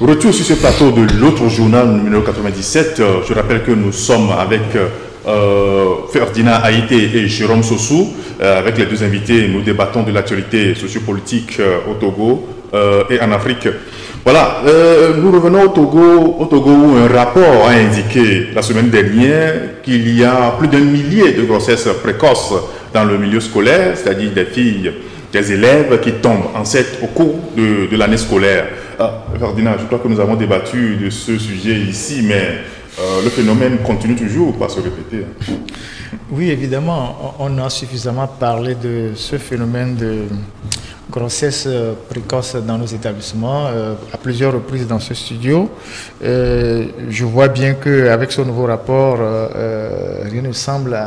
Retour sur ce plateau de l'autre journal numéro 97. Je rappelle que nous sommes avec Ferdinand Haïté et Jérôme Sossou. Avec les deux invités, nous débattons de l'actualité sociopolitique au Togo et en Afrique. Voilà, nous revenons au Togo où un rapport a indiqué la semaine dernière qu'il y a plus d'1 millier de grossesses précoces dans le milieu scolaire, c'est-à-dire des filles, des élèves qui tombent enceintes au cours de l'année scolaire. Ferdinand, je crois que nous avons débattu de ce sujet ici, mais le phénomène continue toujours par se répéter. Oui, évidemment, on a suffisamment parlé de ce phénomène de grossesse précoce dans nos établissements à plusieurs reprises dans ce studio. Je vois bien qu'avec ce nouveau rapport, rien ne semble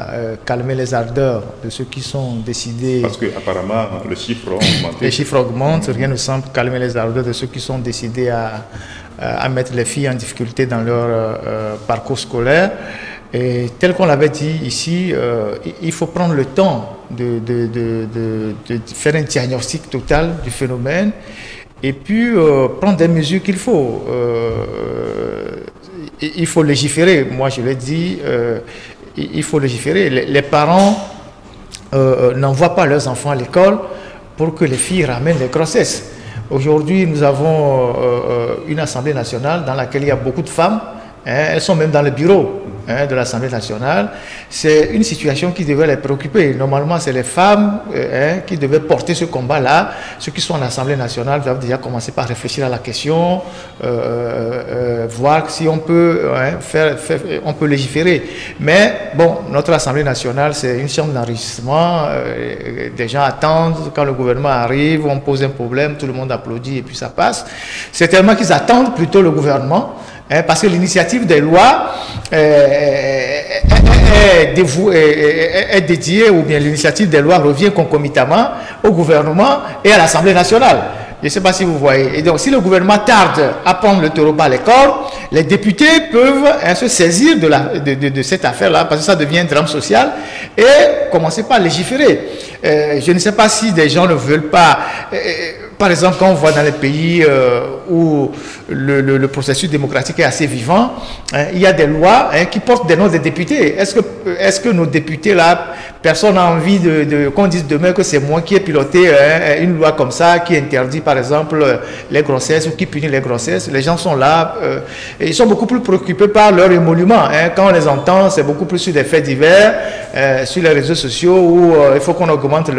calmer les ardeurs de ceux qui sont décidés. Parce qu'apparemment, les chiffres ont augmenté. Les chiffres augmentent, rien ne semble calmer les ardeurs de ceux qui sont décidés à mettre les filles en difficulté dans leur parcours scolaire. Et tel qu'on l'avait dit ici, il faut prendre le temps de faire un diagnostic total du phénomène et puis prendre des mesures qu'il faut. Il faut légiférer, moi je l'ai dit, il faut légiférer. Les parents n'envoient pas leurs enfants à l'école pour que les filles ramènent les grossesses. Aujourd'hui, nous avons une Assemblée nationale dans laquelle il y a beaucoup de femmes. Elles sont même dans le bureau de l'Assemblée nationale. C'est une situation qui devrait les préoccuper. Normalement, c'est les femmes qui devaient porter ce combat-là. Ceux qui sont à l'Assemblée nationale doivent déjà commencer par réfléchir à la question, voir si on peut, on peut légiférer. Mais bon, notre Assemblée nationale, c'est une chambre d'enrichissement. Des gens attendent quand le gouvernement arrive, on pose un problème, tout le monde applaudit et puis ça passe. C'est tellement qu'ils attendent plutôt le gouvernement. Parce que l'initiative des lois est dédiée, ou bien l'initiative des lois revient concomitamment au gouvernement et à l'Assemblée nationale. Je ne sais pas si vous voyez. Et donc, si le gouvernement tarde à prendre le taureau par les cornes, les députés peuvent se saisir de cette affaire-là, parce que ça devient un drame social, et commencer par légiférer. Je ne sais pas si des gens ne veulent pas... Par exemple, quand on voit dans les pays où le processus démocratique est assez vivant, il y a des lois qui portent des noms des députés. Est-ce que nos députés, là, personne n'a envie qu'on dise demain que c'est moi qui ai piloté une loi comme ça, qui interdit, par exemple, les grossesses ou qui punit les grossesses? Les gens sont là, et ils sont beaucoup plus préoccupés par leur émolument. Quand on les entend, c'est beaucoup plus sur des faits divers, sur les réseaux sociaux, où il faut qu'on augmente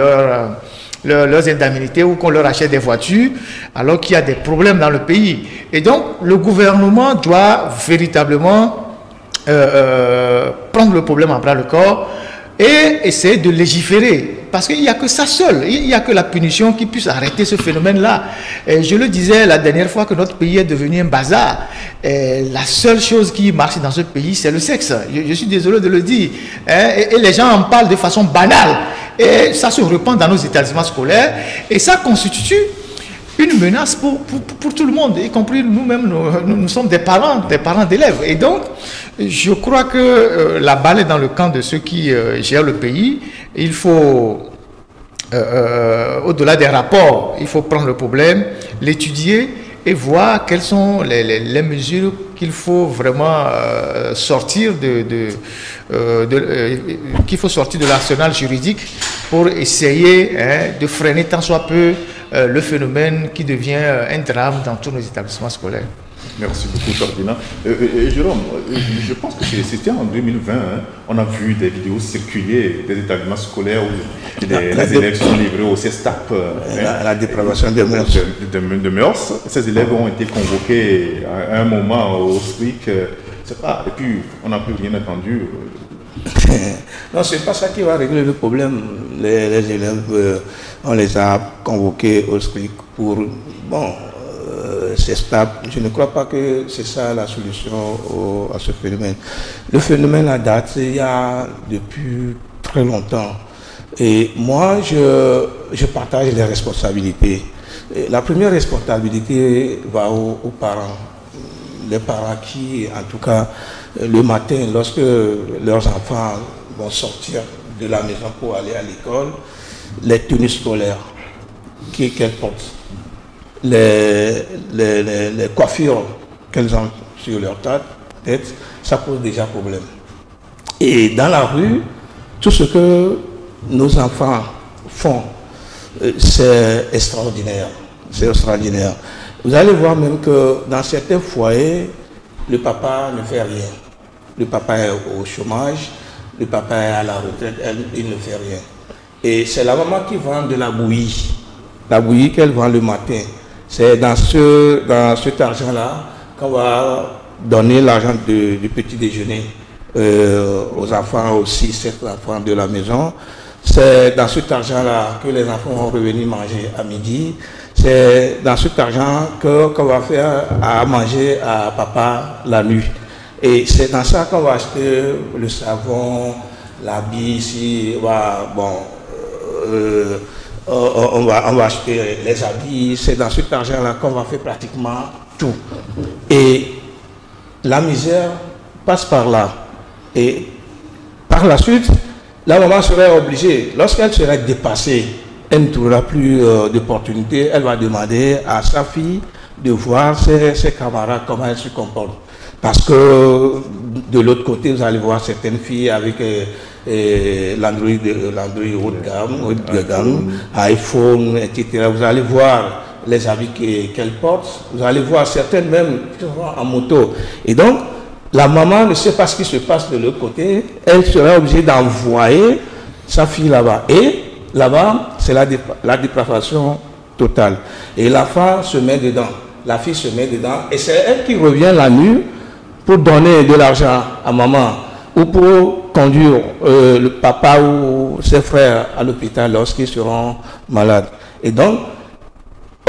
leurs indemnités ou qu'on leur achète des voitures, alors qu'il y a des problèmes dans le pays. Et donc, le gouvernement doit véritablement prendre le problème à bras le corps et essayer de légiférer. Parce qu'il n'y a que ça seul, il n'y a que la punition qui puisse arrêter ce phénomène-là. Je le disais la dernière fois que notre pays est devenu un bazar. La seule chose qui marche dans ce pays, c'est le sexe. Je suis désolé de le dire. Et les gens en parlent de façon banale. Et ça se répand dans nos établissements scolaires. Et ça constitue une menace pour tout le monde, y compris nous-mêmes. Nous sommes des parents d'élèves. Et donc, je crois que la balle est dans le camp de ceux qui gèrent le pays. Il faut, au-delà des rapports, il faut prendre le problème, l'étudier et voir quelles sont les mesures qu'il faut vraiment sortir qu'il faut sortir de l'arsenal juridique pour essayer de freiner tant soit peu le phénomène qui devient un drame dans tous nos établissements scolaires. Merci beaucoup, Ferdinand. Jérôme, je pense que c'était en 2020, on a vu des vidéos circuler des établissements scolaires où les élèves sont livrés au CESTAP. La dépravation des mœurs. De mœurs. Ces élèves ont été convoqués à un moment au SPIC, et puis on n'a plus rien entendu. Non, c'est pas ça qui va régler le problème. Les élèves, on les a convoqués au SPIC pour... Bon, c'est stable. Je ne crois pas que c'est ça la solution à ce phénomène. Le phénomène a date il y a depuis très longtemps. Et moi, je partage les responsabilités. Et la première responsabilité va aux parents. Les parents qui, en tout cas, le matin, lorsque leurs enfants vont sortir de la maison pour aller à l'école, les tenues scolaires, qu'elles portent. les coiffures qu'elles ont sur leur tête, ça pose déjà problème. Et dans la rue, tout ce que nos enfants font, c'est extraordinaire. C'est extraordinaire. Vous allez voir même que dans certains foyers, le papa ne fait rien. Le papa est au chômage, le papa est à la retraite, il ne fait rien. Et c'est la maman qui vend de la bouillie. La bouillie qu'elle vend le matin. C'est dans cet argent-là qu'on va donner l'argent du petit déjeuner aux enfants, aussi 7 enfants de la maison. C'est dans cet argent-là que les enfants vont revenir manger à midi. C'est dans cet argent qu'on va faire à manger à papa la nuit. Et c'est dans ça qu'on va acheter le savon, l'habit ici, on va acheter les habits. C'est dans cet argent-là qu'on va faire pratiquement tout. Et la misère passe par là. Et par la suite, la maman serait obligée, lorsqu'elle serait dépassée, elle ne trouvera plus d'opportunité, elle va demander à sa fille de voir ses camarades, comment elles se comportent. Parce que de l'autre côté, vous allez voir certaines filles avec l'Android haut de gamme, iPhone, etc. Vous allez voir les habits qu'elles portent, vous allez voir certaines même qui sont en moto. Et donc, la maman ne sait pas ce qui se passe de l'autre côté, elle sera obligée d'envoyer sa fille là-bas. Et là-bas, c'est la dépravation totale. Et la femme se met dedans, la fille se met dedans, et c'est elle qui revient la nuit pour donner de l'argent à maman ou pour conduire le papa ou ses frères à l'hôpital lorsqu'ils seront malades. Et donc,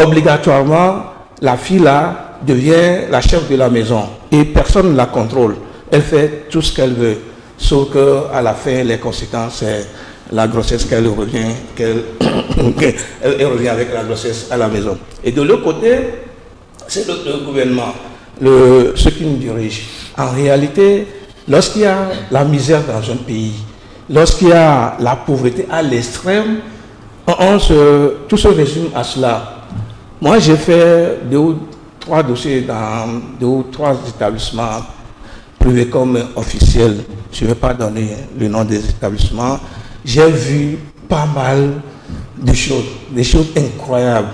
obligatoirement, la fille là devient la chef de la maison et personne ne la contrôle. Elle fait tout ce qu'elle veut, sauf qu'à la fin, les conséquences, c'est la grossesse qu'elle revient, elle revient avec la grossesse à la maison. Et de l'autre côté, c'est le gouvernement, ceux qui nous dirigent. En réalité, lorsqu'il y a la misère dans un pays, lorsqu'il y a la pauvreté à l'extrême, tout se résume à cela. Moi, j'ai fait 2 ou 3 dossiers dans 2 ou 3 établissements privés comme officiels. Je ne vais pas donner le nom des établissements. J'ai vu pas mal de choses incroyables.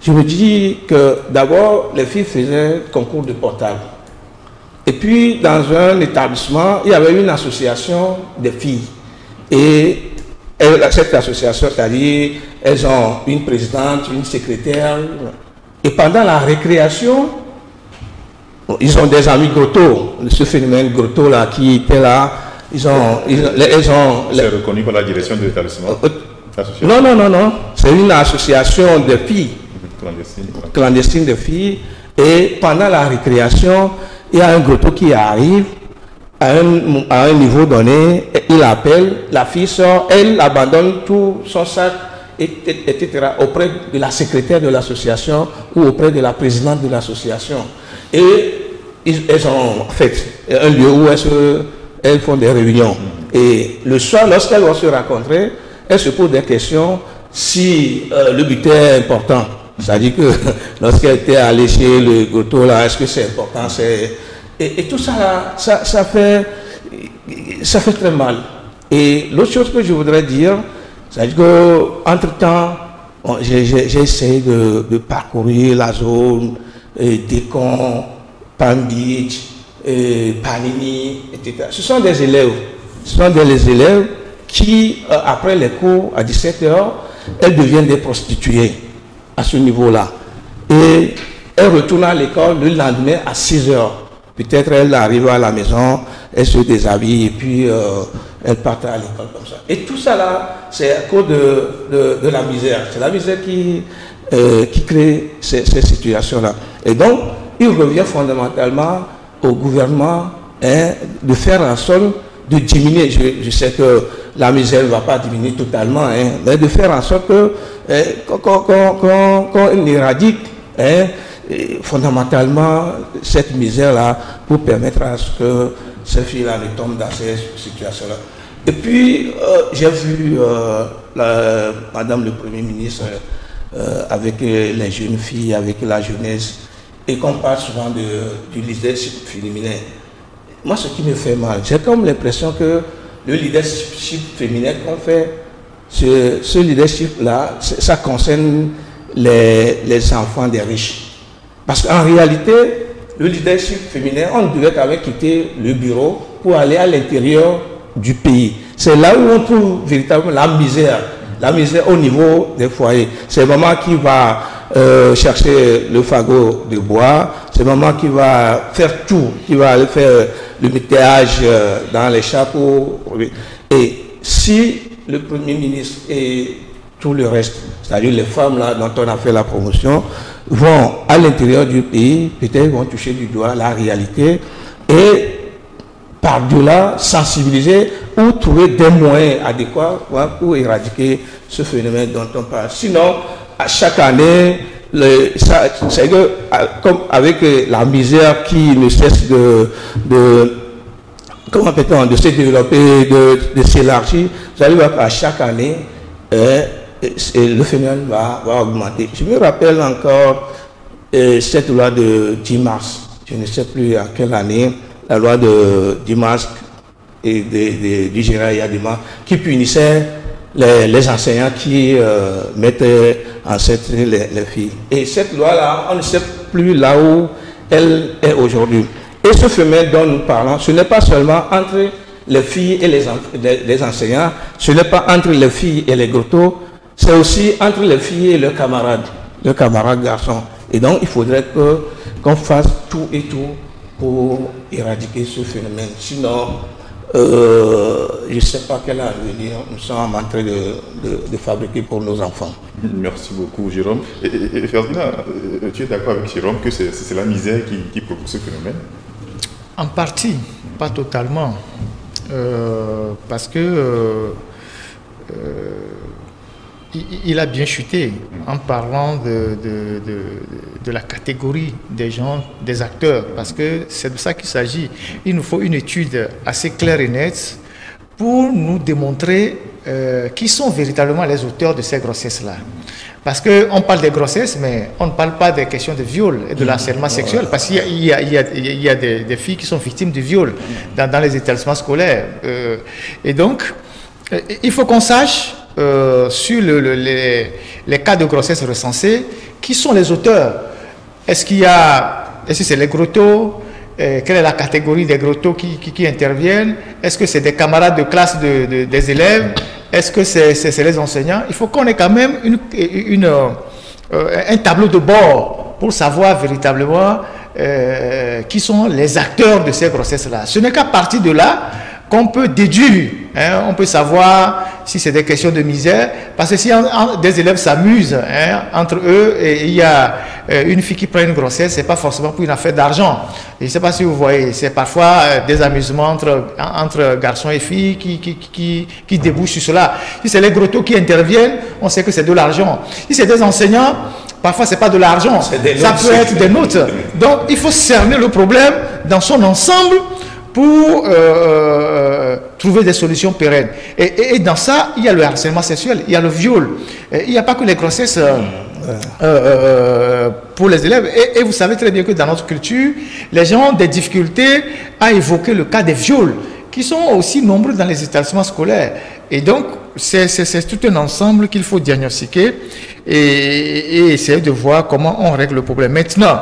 Je me dis que d'abord, les filles faisaient concours de portable. Et puis, dans un établissement, il y avait une association de filles. Et cette association, c'est-à-dire, elles ont une présidente, une secrétaire. Et pendant la récréation, ils ont des amis grotto, ce phénomène grotto là qui était là. C'est reconnu par la direction de l'établissement. Non. C'est une association de filles, clandestine de filles. Et pendant la récréation, il y a un grotto qui arrive à un niveau donné, il appelle, la fille sort, elle abandonne tout son sac, etc., auprès de la secrétaire de l'association ou auprès de la présidente de l'association. Et elles ont fait un lieu où elles font des réunions. Et le soir, lorsqu'elles vont se rencontrer, elles se posent des questions si le but est important. C'est-à-dire que lorsqu'elle était allée chez le grotto, là, est-ce que c'est important? Et tout ça, là, ça fait très mal. Et l'autre chose que je voudrais dire, c'est qu'entre-temps, j'ai essayé de parcourir la zone, Décon, Palm Beach, Panini, etc. Ce sont des élèves. Qui, après les cours, à 17h, elles deviennent des prostituées à ce niveau-là. Et elles retournent à l'école le lendemain à 6h. Peut-être elles arrivent à la maison, elles se déshabillent et puis elles partent à l'école comme ça. Et tout ça là, c'est à cause de la misère. C'est la misère qui crée ces situations-là. Et donc, il revient fondamentalement au gouvernement de faire en sorte de diminuer. Je sais que la misère ne va pas diminuer totalement, mais de faire en sorte qu'on éradique fondamentalement cette misère-là pour permettre à ce que ces filles-là ne tombent dans ces situations-là. Et puis, j'ai vu Madame le Premier ministre avec les jeunes filles, avec la jeunesse, et qu'on parle souvent du leadership féminin. Moi, ce qui me fait mal, j'ai comme l'impression que le leadership féminin qu'on fait, ce leadership-là, ça concerne les enfants des riches. Parce qu'en réalité, le leadership féminin, on ne devait qu'avec quitter le bureau pour aller à l'intérieur du pays. C'est là où on trouve véritablement la misère au niveau des foyers. C'est maman qui va chercher le fagot de bois, c'est maman qui va faire tout, qui va aller faire le météage dans les chapeaux. Et si le Premier ministre et tout le reste, c'est-à-dire les femmes là dont on a fait la promotion, vont à l'intérieur du pays, peut-être vont toucher du doigt la réalité et par-delà sensibiliser ou trouver des moyens adéquats pour éradiquer ce phénomène dont on parle. Sinon, à chaque année, c'est que comme avec la misère qui ne cesse comment peut-on, de se développer, de s'élargir, vous allez voir qu'à chaque année, le phénomène va augmenter. Je me rappelle encore cette loi de 10 mars, je ne sais plus à quelle année, la loi de 10 mars et du général Yadima, qui punissait les enseignants qui mettaient enceinte les filles. Et cette loi-là, on ne sait plus là où elle est aujourd'hui. Et ce phénomène dont nous parlons, ce n'est pas seulement entre les filles et les enseignants, ce n'est pas entre les filles et les grottos, c'est aussi entre les filles et leurs camarades garçons. Et donc, il faudrait qu'on fasse tout et tout pour éradiquer ce phénomène. Sinon, je ne sais pas quel avenir nous sommes en train de fabriquer pour nos enfants. Merci beaucoup, Jérôme. Et Ferdinand, tu es d'accord avec Jérôme que c'est la misère qui provoque ce phénomène? En partie, pas totalement. Parce que il a bien chuté en parlant de la catégorie des gens, des acteurs, parce que c'est de ça qu'il s'agit. Il nous faut une étude assez claire et nette pour nous démontrer qui sont véritablement les auteurs de ces grossesses-là. Parce qu'on parle des grossesses, mais on ne parle pas des questions de viol et de harcèlement sexuel, parce qu'il y a des filles qui sont victimes de viol dans les établissements scolaires. Et donc, il faut qu'on sache sur les cas de grossesse recensés, qui sont les auteurs. Est-ce que c'est les grottos? Quelle est la catégorie des grottos qui interviennent? Est-ce que c'est des camarades de classe des élèves? Est-ce que c'est les enseignants? Il faut qu'on ait quand même un tableau de bord pour savoir véritablement qui sont les acteurs de ces grossesses-là. Ce n'est qu'à partir de là qu'on peut déduire, on peut savoir si c'est des questions de misère, parce que si des élèves s'amusent entre eux et il y a une fille qui prend une grossesse, c'est pas forcément pour une affaire d'argent. Je ne sais pas si vous voyez, c'est parfois des amusements entre garçons et filles qui débouchent sur cela. Si c'est les grottos qui interviennent, on sait que c'est de l'argent. Si c'est des enseignants, parfois c'est pas de l'argent, ça peut être des notes. Donc il faut cerner le problème dans son ensemble pour trouver des solutions pérennes. Et dans ça, il y a le harcèlement sexuel, il y a le viol. Il n'y a pas que les grossesses pour les élèves. Et vous savez très bien que dans notre culture, les gens ont des difficultés à évoquer le cas des viols, qui sont aussi nombreux dans les établissements scolaires. Et donc, c'est tout un ensemble qu'il faut diagnostiquer et essayer de voir comment on règle le problème. Maintenant,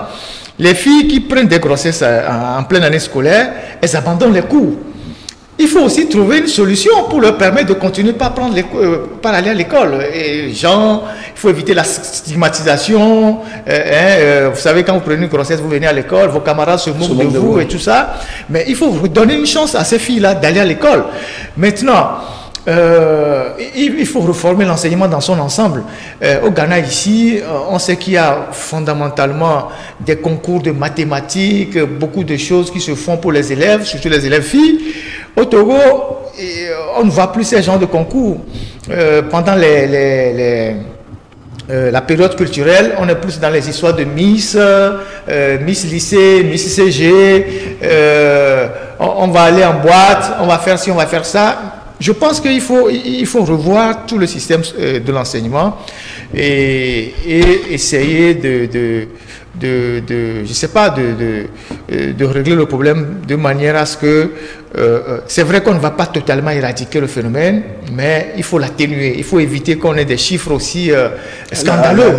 les filles qui prennent des grossesses en pleine année scolaire, elles abandonnent les cours. Il faut aussi trouver une solution pour leur permettre de continuer par aller à l'école. Et genre, il faut éviter la stigmatisation. Vous savez, quand vous prenez une grossesse, vous venez à l'école, vos camarades se moquent de vous et tout ça. Mais il faut donner une chance à ces filles-là d'aller à l'école. Maintenant, il faut reformer l'enseignement dans son ensemble. Au Ghana ici, on sait qu'il y a fondamentalement des concours de mathématiques, beaucoup de choses qui se font pour les élèves, surtout les élèves filles. Au Togo, on ne voit plus ces genres de concours. Pendant la période culturelle, on est plus dans les histoires de Miss lycée, Miss CG, on va aller en boîte, on va faire ci, on va faire ça. je pense qu'il faut revoir tout le système de l'enseignement et essayer je sais pas, de régler le problème de manière à ce que c'est vrai qu'on ne va pas totalement éradiquer le phénomène, mais il faut l'atténuer. Il faut éviter qu'on ait des chiffres aussi scandaleux.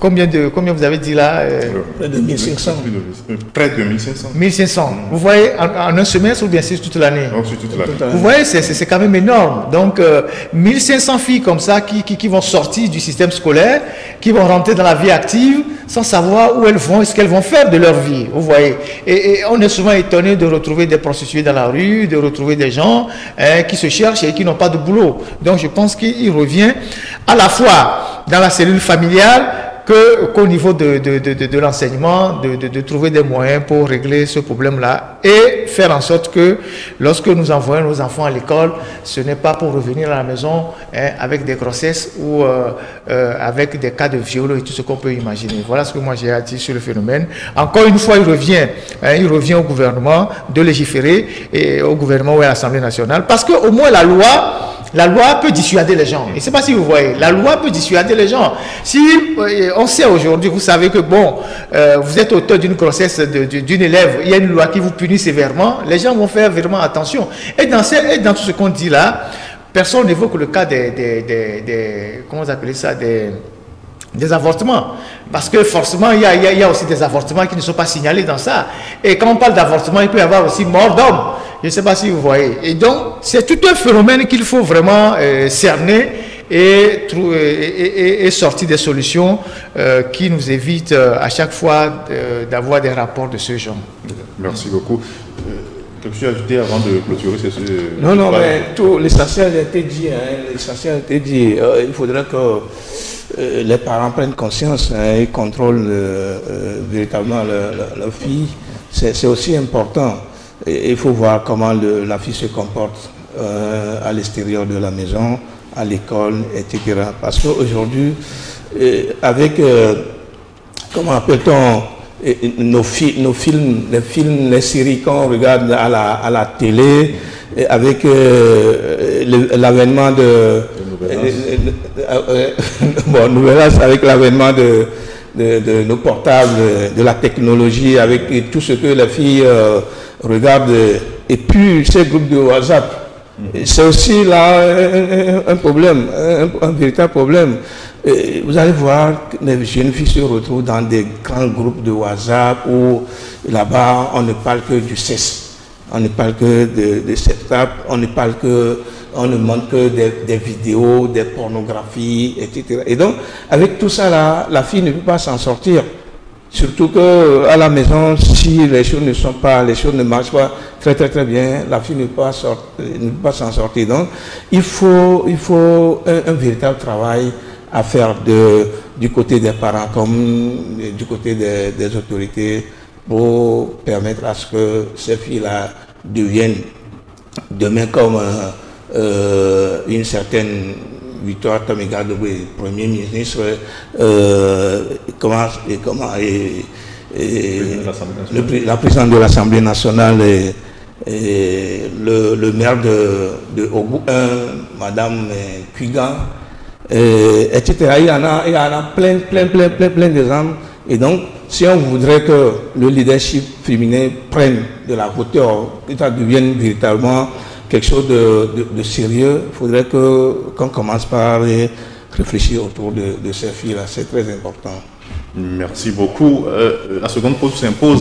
Combien vous avez dit là Près de 1500. Près de 1500. 1500. Vous voyez, en un semestre ou bien c'est toute l'année? C'est toute l'année. Vous voyez, c'est quand même énorme. Donc, 1500 filles comme ça qui vont sortir du système scolaire, qui vont rentrer dans la vie active sans savoir où elles vont et ce qu'elles vont faire de leur vie. Vous voyez. Et on est souvent étonné de retrouver des prostituées dans la rue, de retrouver des gens qui se cherchent et qui n'ont pas de boulot. Donc, je pense qu'il revient à la fois dans la cellule familiale qu'au niveau de l'enseignement, de trouver des moyens pour régler ce problème-là et faire en sorte que lorsque nous envoyons nos enfants à l'école, ce n'est pas pour revenir à la maison avec des grossesses ou avec des cas de viol et tout ce qu'on peut imaginer. Voilà ce que moi j'ai à dire sur le phénomène. Encore une fois, il revient au gouvernement de légiférer et au gouvernement ou à l'Assemblée nationale parce qu'au moins la loi peut dissuader les gens. Je ne sais pas si vous voyez, la loi peut dissuader les gens. Si on sait aujourd'hui, vous savez que bon, vous êtes auteur d'une grossesse d'une élève, il y a une loi qui vous punit sévèrement, les gens vont faire vraiment attention. Et dans tout ce qu'on dit là, personne n'évoque le cas comment vous appelez ça, des avortements. Parce que forcément, il y a aussi des avortements qui ne sont pas signalés dans ça. Et quand on parle d'avortement, il peut y avoir aussi mort d'homme. Je ne sais pas si vous voyez. Et donc, c'est tout un phénomène qu'il faut vraiment cerner et sortir des solutions qui nous évitent à chaque fois d'avoir des rapports de ce genre. Merci beaucoup. Quelque chose à ajouter avant de clôturer Non, mais tout l'essentiel a été dit. L'essentiel a été dit. Il faudrait que les parents prennent conscience et contrôlent véritablement leur fille. C'est aussi important. Il faut voir comment la fille se comporte à l'extérieur de la maison, à l'école, etc. Parce qu'aujourd'hui, avec, comment appelle-t-on, les séries qu'on regarde à la télé, avec l'avènement de Nouvelas, avec l'avènement de nos portables, de la technologie, avec tout ce que les filles regardent, et puis ces groupes de WhatsApp. C'est aussi là un problème, un véritable problème. Vous allez voir que les jeunes filles se retrouvent dans des grands groupes de WhatsApp où là-bas on ne parle que du sexe, on ne parle que de cette tape, on ne montre que des vidéos, des pornographies, etc. Et donc, avec tout ça là, la fille ne peut pas s'en sortir. Surtout qu'à la maison, si les choses ne marchent pas très bien, la fille ne peut pas s'en sortir. Donc, il faut un véritable travail à faire du côté des parents comme du côté des autorités pour permettre à ce que ces filles-là deviennent demain comme une certaine Victoire Tomiga Dobé, Premier ministre, la présidente de l'Assemblée nationale et le maire de Ogou 1, Madame Kuigan, etc. Il y en a plein d'exemples. Et donc, si on voudrait que le leadership féminin prenne de la hauteur, que ça devienne véritablement quelque chose de sérieux, il faudrait qu'on commence par réfléchir autour de ces filles-là. C'est très important. Merci beaucoup. La seconde pause s'impose.